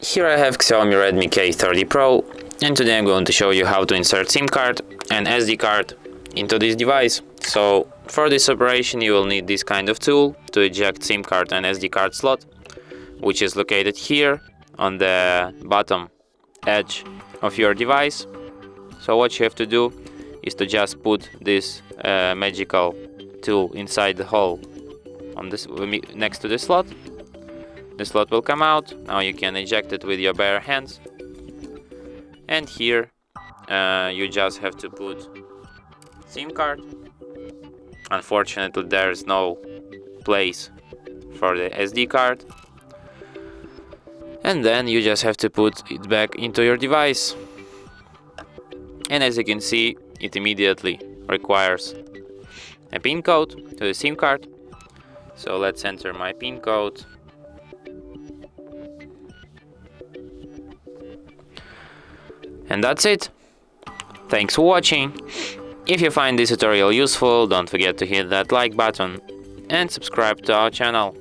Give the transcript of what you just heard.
Here I have XIAOMI Redmi K30 Pro, and today I'm going to show you how to insert SIM card and SD card into this device. So for this operation you will need this kind of tool to eject SIM card and SD card slot, which is located here on the bottom edge of your device. So what you have to do is to just put this magical tool inside the hole on this next to the slot. The slot will come out. Now you can eject it with your bare hands. And here you just have to put SIM card. Unfortunately, there is no place for the SD card. And then you just have to put it back into your device. And as you can see, it immediately requires a PIN code to the SIM card. So let's enter my PIN code. And that's it. Thanks for watching. If you find this tutorial useful, don't forget to hit that like button and subscribe to our channel.